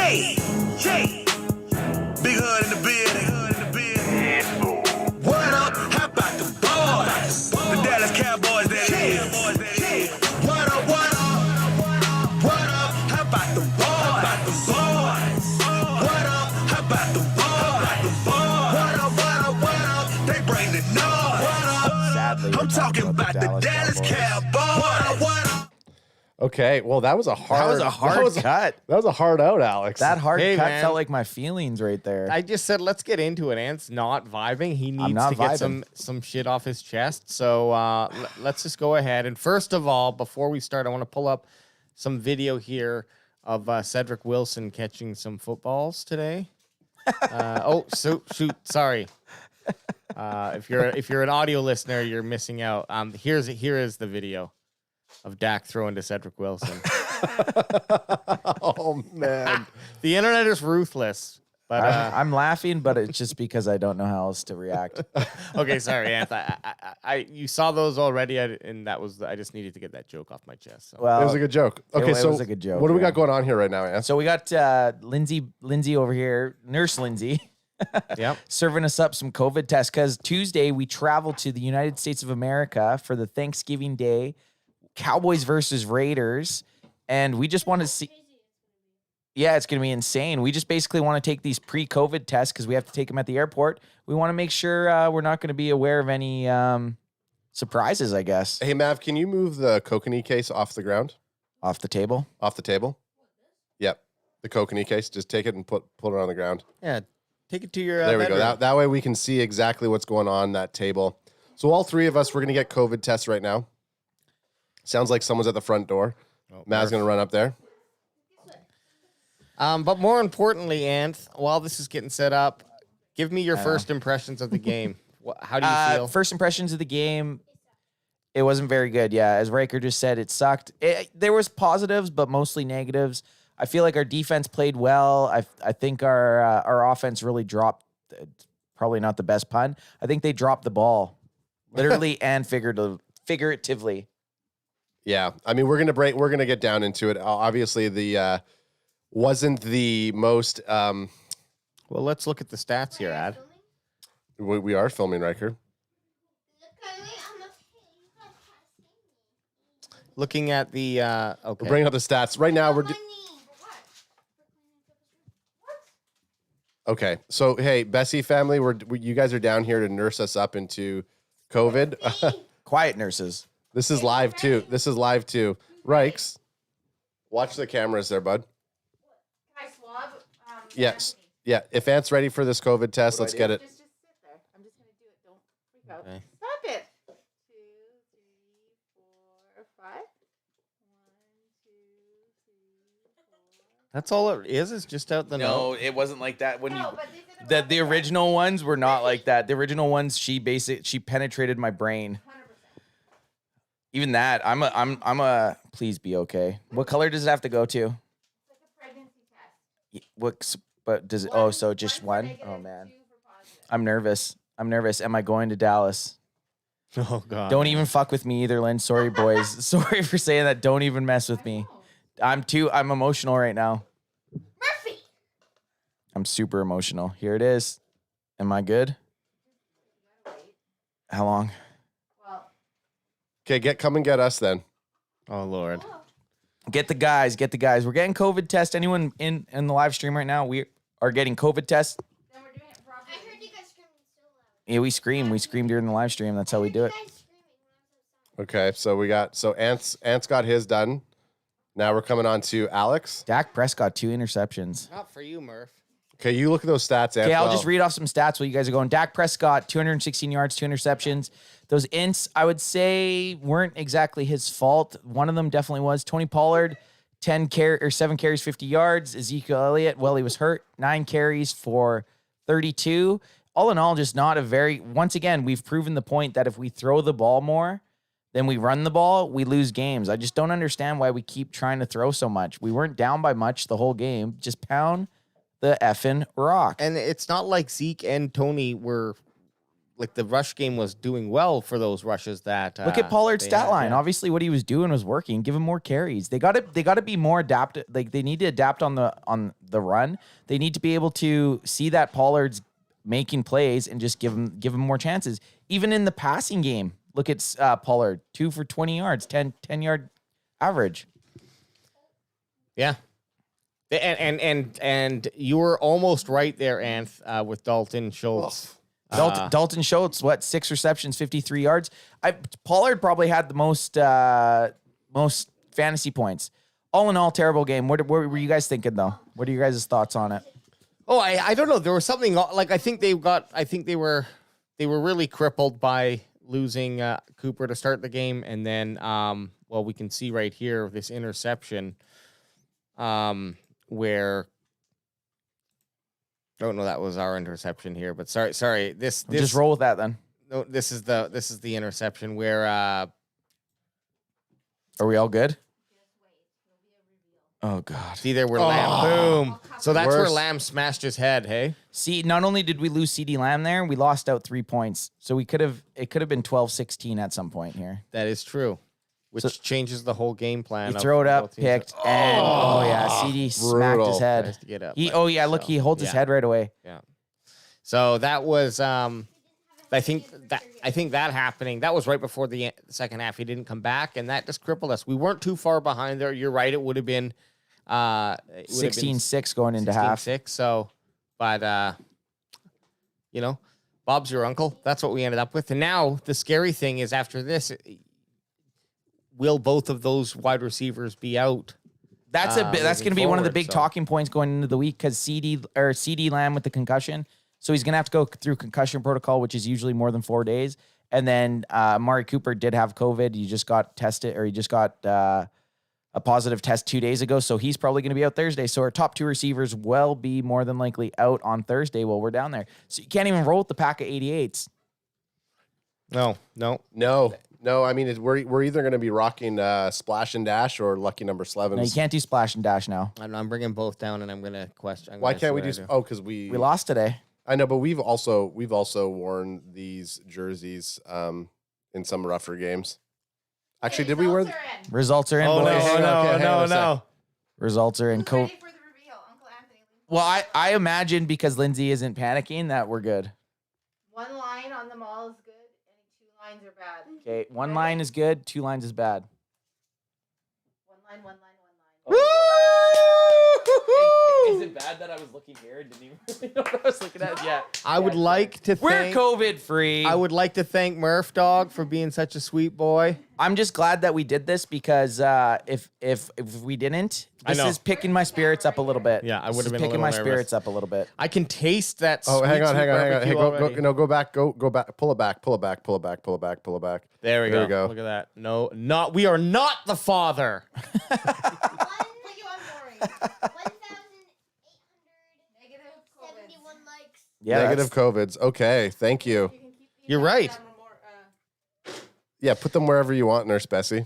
Yay! Yay! Big hood in the building. What up? How about the boys? The Dallas Cowboys, that is. What up? What up? What up? How about the boys? What up? How about the boys? What up? What up? What up? They bring the noise. What up? Sadly, I'm talking about the Dallas Cowboys. What up? Okay, well, that was a hard. That was a hard cut. That was a hard out, Alex. That hard Hey, cut man. felt like my feelings right there. I just said let's get into it. Ant's not vibing. He needs not to get vibing. some shit off his chest. So let's just go ahead. And first of all, before we start, I want to pull up some video here of Cedric Wilson catching some footballs today. Shoot, sorry. If you're an audio listener, you're missing out. Here is the video of Dak throwing to Cedric Wilson. Oh man, The internet is ruthless. But I'm laughing, but it's just because I don't know how else to react. okay, sorry, Anth. You saw those already, and I just needed to get that joke off my chest. So. Well, it was a good joke. Okay, it so was a good joke, what do we yeah. got going on here right now, Ant? so we got Lindsay over here, Nurse Lindsay, Yep. serving us up some COVID tests because Tuesday we traveled to the United States of America for the Thanksgiving Day Cowboys versus Raiders, and we just want to see. Yeah, it's going to be insane. We just basically want to take these pre-COVID tests because we have to take them at the airport. We want to make sure we're not going to be aware of any surprises, I guess, Hey, Mav, can you move the kokanee case off the ground, off the table. off the table? Yep, the kokanee case. Just take it and put it on the ground. Yeah. Take it to your. There we go. bedroom. That way we can see exactly what's going on that table. So all three of us, we're going to get COVID tests right now. Sounds like someone's at the front door. Mav's going to run up there. But more importantly, Anth, while this is getting set up, give me your first impressions of the game. How do you feel? First impressions of the game, it wasn't very good. Yeah, as Riker just said, it sucked. There was positives, but mostly negatives. I feel like our defense played well. I think our offense really dropped. Probably not the best pun. I think they dropped the ball, literally and figuratively. Yeah, I mean we're gonna get down into it. Obviously, the wasn't the most. Well, let's look at the stats here, Ad. We are filming, Riker. Looking at the okay. We're bringing up the stats right now. Okay, so hey, Bessie family, you guys are down here to nurse us up into COVID. Quiet nurses. This is live too. Rikes, watch the cameras there, bud. Can I swab? Yes. Yeah. If Ant's ready for this COVID test, let's get it. Just sit there. I'm just gonna do it. Don't freak out. Okay. Stop it. 2, 3, 4, 5. 1, 2, 3, 4. That's all it is. It's just out the No, note. it wasn't like that. When No, but they did it the wrong. original ones were not like that. The original ones, she penetrated my brain. 100%. Even that, I'm a. Please be okay. What color does it have to go to? It's like a pregnancy test. But does it? Oh, so just for one? negative, Oh man, 2 for positive. I'm nervous. Am I going to Dallas? Oh god. Don't even fuck with me either, Lynn. Sorry, boys. Sorry for saying that. Don't even mess with me. I'm emotional right now. Murphy. I'm super emotional. Here it is. Am I good? How long? Well, Okay, come and get us then. Oh lord. Get the guys. We're getting COVID test. Anyone in the live stream right now? We are getting COVID test. then we're doing it properly. I heard you guys screaming so loud. Yeah, we scream. We scream during the live stream. That's how we do it. You guys screaming when I was outside. Okay, so Ant's got his done. Now we're coming on to Alex. Dak Prescott, 2 interceptions. Not for you, Murph. Okay, you look at those stats, Ant. Okay, I'll just read off some stats while you guys are going. Dak Prescott, 216 yards, 2 interceptions. Those ints, I would say, weren't exactly his fault. One of them definitely was. Tony Pollard, 7 carries, 50 yards. Ezekiel Elliott, well, he was hurt. 9 carries for 32. All in all, just not a very. Once again, we've proven the point that if we throw the ball more than we run the ball, we lose games. I just don't understand why we keep trying to throw so much. We weren't down by much the whole game. Just pound the effing rock. And it's not like Zeke and Tony were like the rush game was doing well for those rushes that. Look at Pollard's they stat had, line. yeah. Obviously, what he was doing was working. Give him more carries. They got to be more adaptive. Like they need to adapt on the run. They need to be able to see that Pollard's making plays and just give him more chances. Even in the passing game, look at Pollard, 2 for 20 yards, 10 yard average. Yeah. And you were almost right there, Anth, with Dalton Schultz. Dalton Schultz, 6 receptions, 53 yards. Pollard probably had the most fantasy points. All in all, terrible game. What were you guys thinking though? What are you guys' thoughts on it? Oh, I don't know. There was something like I think they were really crippled by losing Cooper to start the game, and then well, we can see right here this interception where. Oh no, that was our interception here. But sorry. This Just roll with that then. No, this is the interception where. Are we all good? Oh God. See there where Lamb. Boom. So that's where Worse. Lamb smashed his head. Hey. See, not only did we lose CD Lamb there, we lost out 3 points. So it could have been 12-16 at some point here. That is true, which changes the whole game plan. You of throw it up, both teams. picked, and CD smacked Brutal. his head. Tries to get up, He but- look, so, he holds his yeah. head right away. Yeah. So that was I think that happening. That was right before the second half. He didn't come back, and that just crippled us. We weren't too far behind there. You're right. It would have been 16-6 going into half. 16-6. So, but Bob's your uncle. That's what we ended up with. And now the scary thing is after this, will both of those wide receivers be out? That's that's moving going to be one of the forward, big so- talking points going into the week because CD Lamb with the concussion, so he's going to have to go through concussion protocol, which is usually more than 4 days. And then Amari Cooper did have COVID. He just got tested, or he just got a positive test 2 days ago, so he's probably going to be out Thursday. So our top 2 receivers will be more than likely out on Thursday while we're down there. So you can't even roll with the pack of 88s. No. No, I mean, we're either going to be rocking Splash and Dash or Lucky Number 11s. No, you can't do splash and dash now. I'm bringing both down, and I'm going to question. Why can't we do? Oh, because we We lost today. I know, but we've also worn these jerseys in some rougher games. Actually, did we wear? Results are in, Oh boys. hang on, okay, hang on a sec. Results are in. Who's ready for the reveal? Uncle Anthony. Well, I imagine because Lindsay isn't panicking that we're good. One line on them all is good, and 2 lines are bad. Okay, 1 line is good, 2 lines is bad. One line. Is it bad that I was looking here and didn't even really know what I was looking at? Yeah. I would like to We're thank. COVID free. I would like to thank Murph Dog for being such a sweet boy. I'm just glad that we did this because if we didn't, I this know. is picking my spirits up a little bit. Yeah, I This would have is been a picking little my nervous. spirits up a little bit. I can taste that. Oh, hang on. sweet Hey, barbecue already. go back. Go back. Pull it back. There we There go. we go. Look at that. No, not we are not the father. Put you on boring. 1,871 likes. Yeah, Negative COVIDs. Okay, thank you. You can keep these You're on right. camera more, Yeah, put them wherever you want, Nurse Bessie.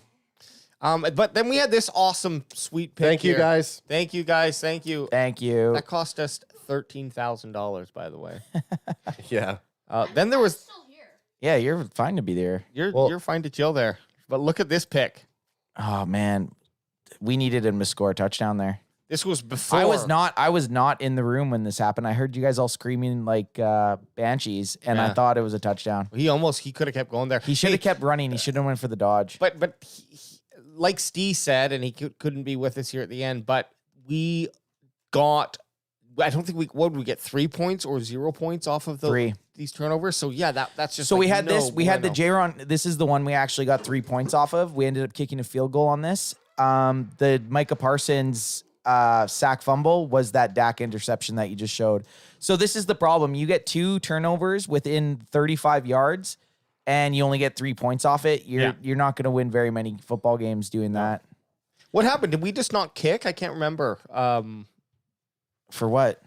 But then we had this awesome sweet pick. Thank you, here. guys. Thank you guys. Thank you. Thank you. That cost us $13,000, by the way. Yeah. Then there was Still here. Yeah, you're fine to be there. you're fine to chill there. But look at this pick. Oh man, we needed him to score a touchdown there. This was before I was not in the room when this happened. I heard you guys all screaming like banshees, and I Yeah. thought it was a touchdown. He could have kept going there. He should have kept running. He should have went for the dodge. But like Steve said, and he couldn't be with us here at the end, but we got. I don't think what did we get 3 points or 0 points off of 3. these turnovers. So yeah, that's just So like, we had no this. We had the bueno. J-Ron. This is the one we actually got 3 points off of. We ended up kicking a field goal on this. The Micah Parsons sack fumble was that Dak interception that you just showed. So this is the problem. You get 2 turnovers within 35 yards, and you only get 3 points off it. You're not going to win very many football games doing that. What happened? Did we just not kick? I can't remember. For what?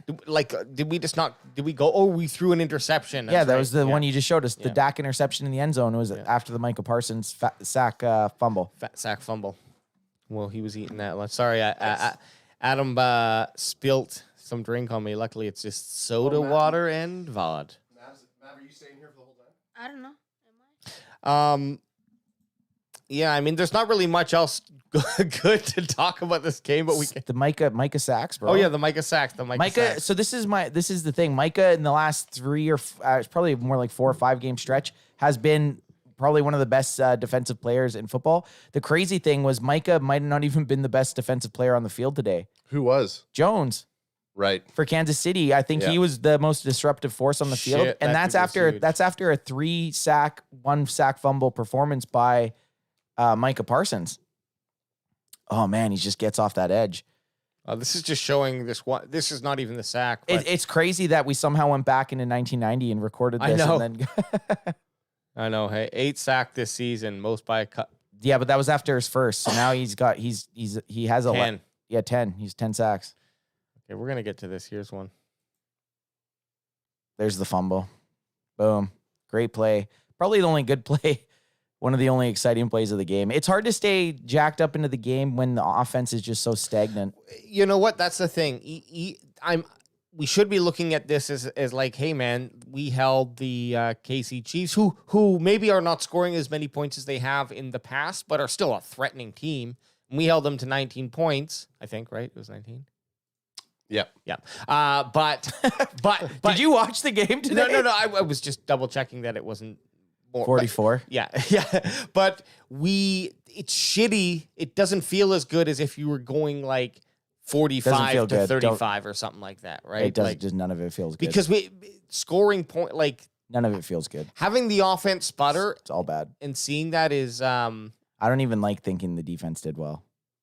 Did we just not? Did we go? Oh, we threw an interception. Yeah, That's that right. was the one you just showed us. The Yeah. Dak interception in the end zone was after the Micah Parsons sack fumble. Fat sack fumble. Well, he was eating that lunch. Sorry, Adam spilt some drink on me. Luckily, it's just soda water and VOD. Mav, are you staying here for the whole time? I don't know. Am I? Yeah, I mean, there's not really much else good to talk about this game, but we can. The Micah sacks, bro. Oh yeah, the Micah sacks. The Micah sacks. So this is the thing. Micah in the last 3 or it's probably more like 4 or 5 game stretch has been probably one of the best defensive players in football. The crazy thing was Micah might have not even been the best defensive player on the field today. Who was? Jones. Right. For Kansas City, I think he was the most disruptive force on the field, and that's after a 3 sack, 1 sack fumble performance by Micah Parsons. Oh man, he just gets off that edge. This is just showing this one. This is not even the sack. But It's crazy that we somehow went back into 1990 and recorded this. I know. And then I know. Hey, 8 sack this season, most by a cut. yeah, but that was after his first. So now he has 10. 10. He's 10 sacks. Okay, we're gonna get to this. Here's one. There's the fumble. Boom. Great play. Probably the only good play. One of the only exciting plays of the game. It's hard to stay jacked up into the game when the offense is just so stagnant. You know what? That's the thing. We should be looking at this as like, hey man, we held the KC Chiefs, who maybe are not scoring as many points as they have in the past, but are still a threatening team. And we held them to 19 points, I think, right? It was 19. Yep. Yeah. But Did you watch the game today? No. I was just double checking that it wasn't more 44. Yeah. But it's shitty. It doesn't feel as good as if you were going like 45 to 35 or something like that, right? It does. Like, Just none of it feels good. because we scoring point, like none of it feels good. having the offense sputter It's all bad. and seeing that is I don't even like thinking the defense did well.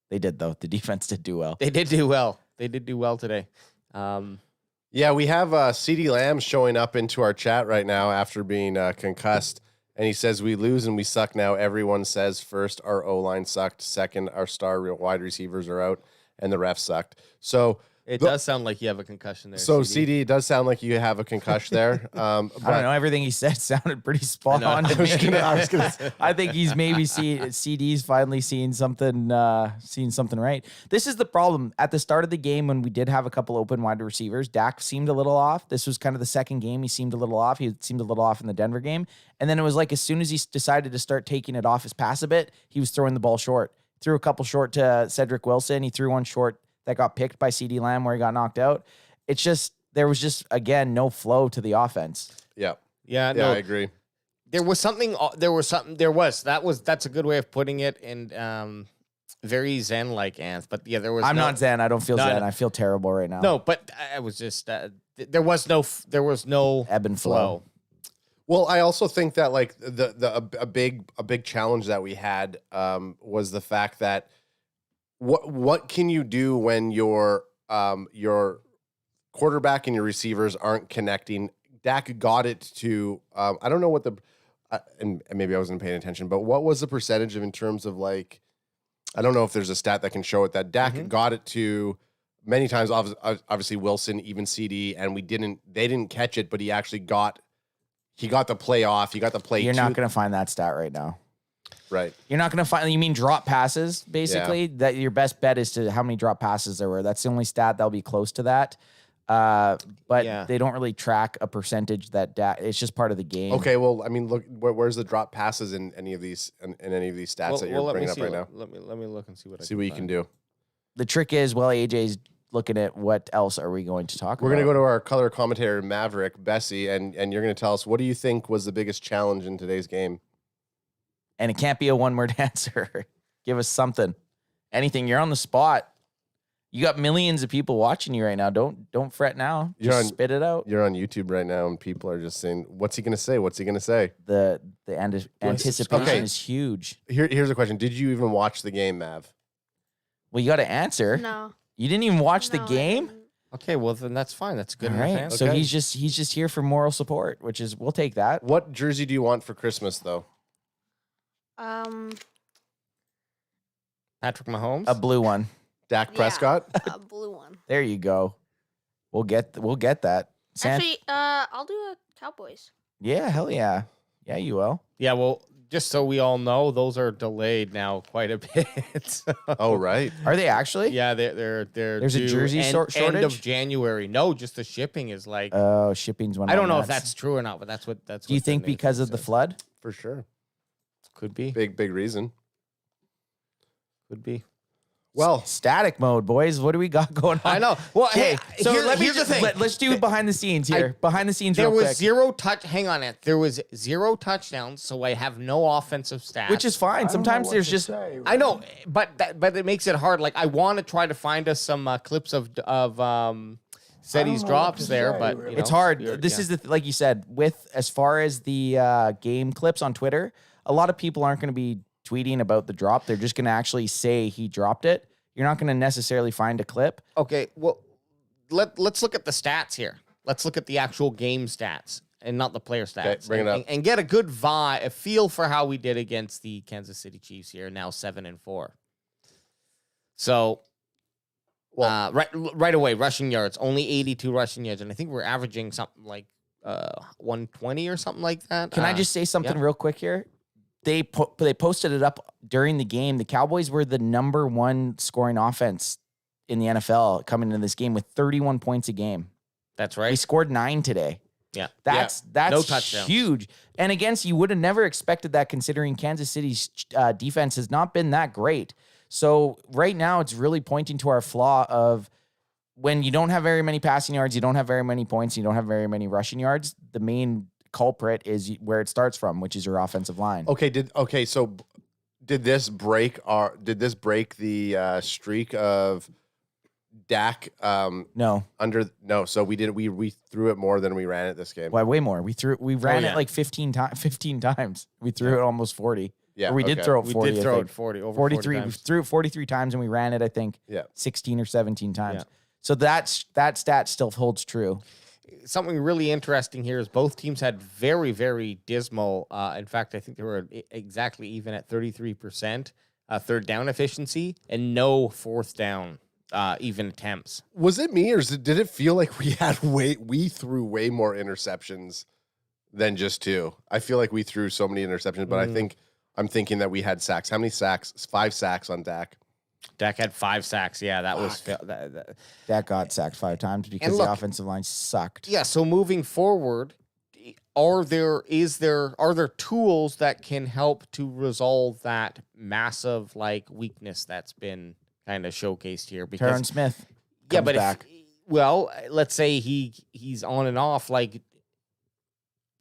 They did though. The defense did do well. they did do well. They did do well today. Yeah, we have CeeDee Lamb showing up into our chat right now after being concussed. And he says, we lose and we suck now. Everyone says first, our O-line sucked. Second, our star wide receivers are out. And the refs sucked. So It does sound like you have a concussion there. So CD. CD, it does sound like you have a concussion there. I don't know. Everything he said sounded pretty spot on. To me. I think he's maybe CD's finally seeing something right. This is the problem. At the start of the game, when we did have a couple open wide receivers, Dak seemed a little off. This was kind of the second game. He seemed a little off. He seemed a little off in the Denver game. And then it was like as soon as he decided to start taking it off his pass a bit, he was throwing the ball short. Threw a couple short to Cedric Wilson. He threw one short that got picked by CeeDee Lamb where he got knocked out. It's just, there was just, again, no flow to the offense. Yeah. Yeah, No, I agree. That's a good way of putting it. And very Zen-like, Anth. But yeah, there was I'm not Zen. I don't feel Zen. I feel terrible right now. No, but I was just, there was no ebb and flow. Well, I also think that like a big challenge that we had was the fact that what can you do when your quarterback and your receivers aren't connecting? Dak got it to I don't know what and maybe I wasn't paying attention, but what was the percentage of in terms of like I don't know if there's a stat that can show it that Dak got it to many times. Obviously Wilson, even CD, and they didn't catch it, but he actually got. He got the play off. He got the play. You're not going to find that stat right now. Right. You're not going to find, you mean drop passes, basically? Yeah. That your best bet is to how many drop passes there were. That's the only stat that'll be close to that. But they don't really track a percentage that it's just part of the game. Okay, well, I mean, look, where's the drop passes in any of these stats that you're bringing up right now? Let me look and see what you can do. The trick is, well, AJ's looking at what else are we going to talk about. We're going to go to our color commentator, Maverick, Bessie, and you're going to tell us, what do you think was the biggest challenge in today's game? And it can't be a one-word answer. Give us something. Anything. You're on the spot. You got millions of people watching you right now. Don't fret now. Just spit it out. You're on YouTube right now, and people are just saying, what's he going to say? What's he going to say? The anticipation is huge. Here's a question. Did you even watch the game, Mav? Well, you got to answer. No. You didn't even watch the game? Okay, well then that's fine. That's good. All right. So he's just here for moral support, which is we'll take that. What jersey do you want for Christmas though? Patrick Mahomes? A blue one. Dak Prescott? A blue one. There you go. We'll get that. Actually, I'll do a Cowboys. Yeah, hell yeah. Yeah, you will. Yeah, well, just so we all know, those are delayed now quite a bit. Oh, right. Are they actually? Yeah, they're There's a due jersey end of shortage? January. No, just the shipping is like Oh, shipping's one. I don't know if that's true or not, but that's what Do you think because of the flood? For sure. could be Big reason. could be. Well, Static mode, boys. What do we got going on? I know. Well, Okay, hey, so here's let me the just thing. let's do behind the scenes here. Behind the scenes, There real was quick. zero touch. Hang on, it. There was 0 touchdowns, so I have no offensive stats. Which is fine. Sometimes there's just I know, but it makes it hard. Like I want to try to find us some clips of Seti's drops there, but you know, it's hard. you're- This yeah. is the like you said, with as far as the game clips on Twitter, a lot of people aren't going to be tweeting about the drop. They're just going to actually say he dropped it. You're not going to necessarily find a clip. Okay. Well, let's look at the stats here. Let's look at the actual game stats and not the player stats. Okay, bring it up. And get a good vibe, a feel for how we did against the Kansas City Chiefs here. Now 7-4. So. Well- Right away, rushing yards, only 82 rushing yards, and I think we're averaging something like 120 or something like that. Can I just say something yeah. real quick here? They posted it up during the game. The Cowboys were the number 1 scoring offense in the NFL coming into this game with 31 points a game. That's They right. scored 9 today. Yeah, That's No touchdowns. huge. And against, you would have never expected that considering Kansas City's defense has not been that great. So right now it's really pointing to our flaw of when you don't have very many passing yards, you don't have very many points, you don't have very many rushing yards. The main culprit is where it starts from, which is your offensive line. So did this break the streak of Dak No, so we threw it more than we ran it this game. why way more. We ran yeah. it like 15 times. We threw it almost 40. Yeah, Or we did okay. throw it We 40. did I throw think. it 40 over 43. 40 We times. threw it 43 times and we ran it, I think, Yeah. 16 or 17 times. Yeah. So that stat still holds true. Something really interesting here is both teams had very, very dismal. In fact, I think they were exactly even at 33% third down efficiency and no fourth down even attempts. Was it me or did it feel like we threw way more interceptions than just 2? I feel like we threw so many interceptions, but I'm thinking that we had sacks. How many sacks? 5 sacks on Dak. Dak had 5 sacks. Yeah, that was Dak got sacked 5 times because And look- the offensive line sucked. yeah. So moving forward, are there tools that can help to resolve that massive weakness that's been kind of showcased here? Because Tyron Smith yeah, comes but back. let's say he's on and off,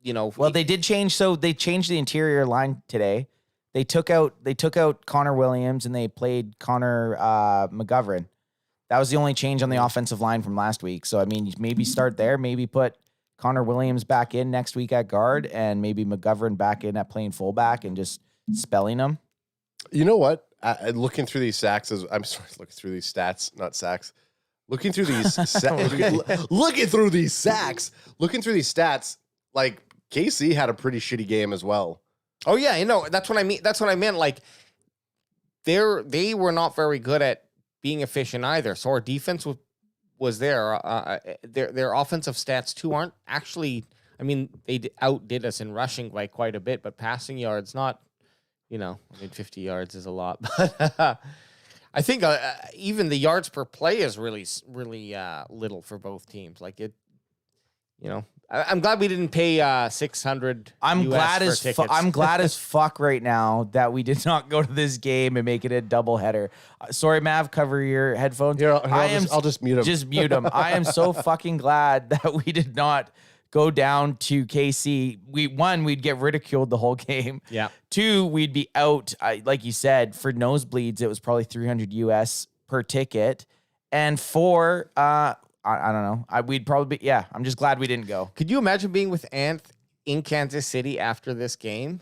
Well, they did change. So they changed the interior line today. They took out Connor Williams and they played Connor McGovern. That was the only change on the offensive line from last week. So I mean, maybe start there. Maybe put Connor Williams back in next week at guard, and maybe McGovern back in at playing fullback and just spelling them. You know what? Looking through these sacks, I'm sorry, looking through these stats, not sacks. Looking through these, looking through these sacks, looking through these stats, like KC had a pretty shitty game as well. Oh yeah, that's what I mean. That's what I meant. They were not very good at being efficient either. So our defense was there. Their offensive stats too aren't actually. I mean, they outdid us in rushing by quite a bit, but passing yards not. 50 yards is a lot, but I think even the yards per play is really little for both teams. I'm glad we didn't pay $600. I'm US glad as fuck right now that we did not go to this game and make it a doubleheader. Sorry, Mav, cover your headphones. Here, I'll just mute him. Just mute them. I am so fucking glad that we did not go down to KC. We'd get ridiculed the whole game. Yeah. 2, we'd be out. Like you said, for nosebleeds, it was probably $300 US per ticket. And 4, I don't know. We'd probably be, yeah. I'm just glad we didn't go. Could you imagine being with Anth in Kansas City after this game?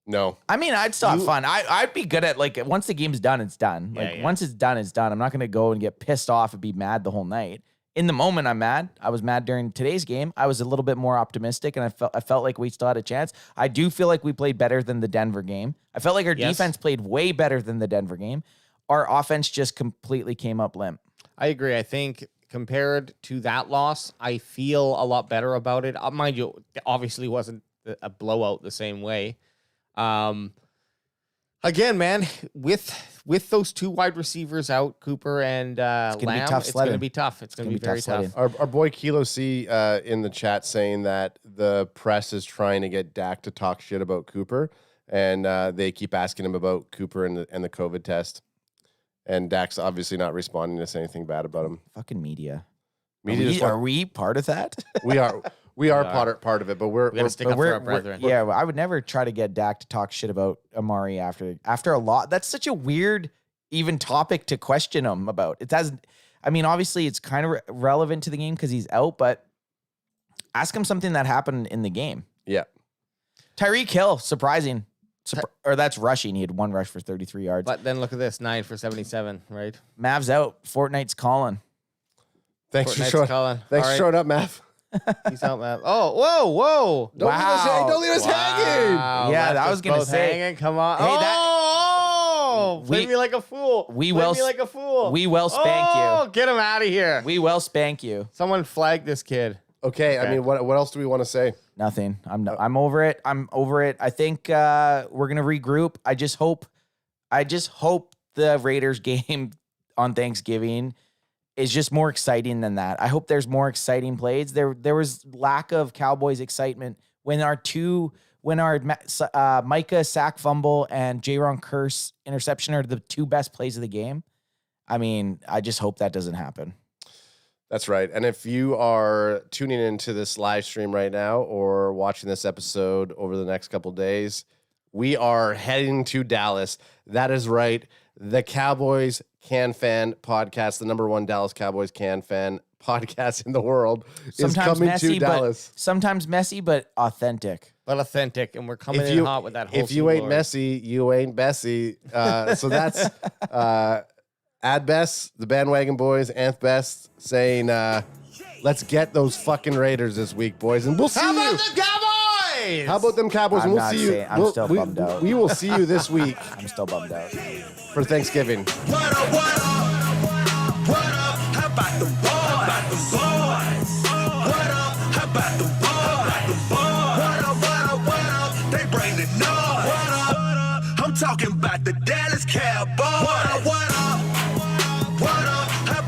No. I mean, I'd still have fun. I'd be good at once the game's done, it's done. Yeah. Once it's done, it's done. I'm not gonna go and get pissed off and be mad the whole night. In the moment, I'm mad. I was mad during today's game. I was a little bit more optimistic, and I felt like we still had a chance. I do feel like we played better than the Denver game. I felt like our defense played way better than the Denver game. Our offense just completely came up limp. I agree. I think compared to that loss, I feel a lot better about it. Mind you, it obviously wasn't a blowout the same way. Again, man, with those two wide receivers out, Cooper and Lamb, gonna be tough it's sledding. going to be tough. It's going to be very tough. Our boy Kilo C in the chat saying that the press is trying to get Dak to talk shit about Cooper, and they keep asking him about Cooper and the COVID test, and Dak's obviously not responding to say anything bad about him. Fucking media. Media Are we part of that? we are part of it, but we're We got to stick up for our brethren. Yeah, I would never try to get Dak to talk shit about Amari after a lot. That's such a weird even topic to question him about. It doesn't. I mean, obviously, it's kind of relevant to the game because he's out, but ask him something that happened in the game. yeah. Tyreek Hill, surprising. Or that's rushing. He had one rush for 33 yards. But then look at this, 9 for 77, right? Mav's out. Fortnite's calling. Thanks for Fortnite's showing. calling. Thanks All for right. showing up, Mav. Peace out, man. Oh, whoa. Don't leave us hanging. Wow, Yeah, left I was us gonna both say- hanging. Come on. Hey, Play me like a fool. we Play will me like a fool. we will spank you. Get him out of here. We will spank you. Someone flag this kid. Okay, I mean, what else do we want to say? Nothing. I'm over it. I'm over it. I think we're gonna regroup. I just hope the Raiders game on Thanksgiving is just more exciting than that. I hope there's more exciting plays. There was lack of Cowboys excitement when our Micah sack fumble and J-Ron Curse interception are the two best plays of the game. I mean, I just hope that doesn't happen. That's right. And if you are tuning into this live stream right now or watching this episode over the next couple of days, we are heading to Dallas. That is right. The Cowboys CanFan podcast, the number one Dallas Cowboys CanFan podcast in the world, is coming to Dallas. Sometimes messy, but authentic. But authentic, and we're coming in hot with that whole. If you ain't messy, you ain't Bessie. So that's Ad Best, the Bandwagon Boys, Anth Best saying, let's get those fucking Raiders this week, boys. And we'll see How you. about the Cowboys? How about them Cowboys? I'm And we'll not see you. saying- I'm still bummed out. We will see you this week I'm still bummed out. for Thanksgiving. What up, what up? What up? How about the boys? What up? How about the boys? What up, what up, what up? They bring the noise. What up? I'm talking about the Dallas Cowboys.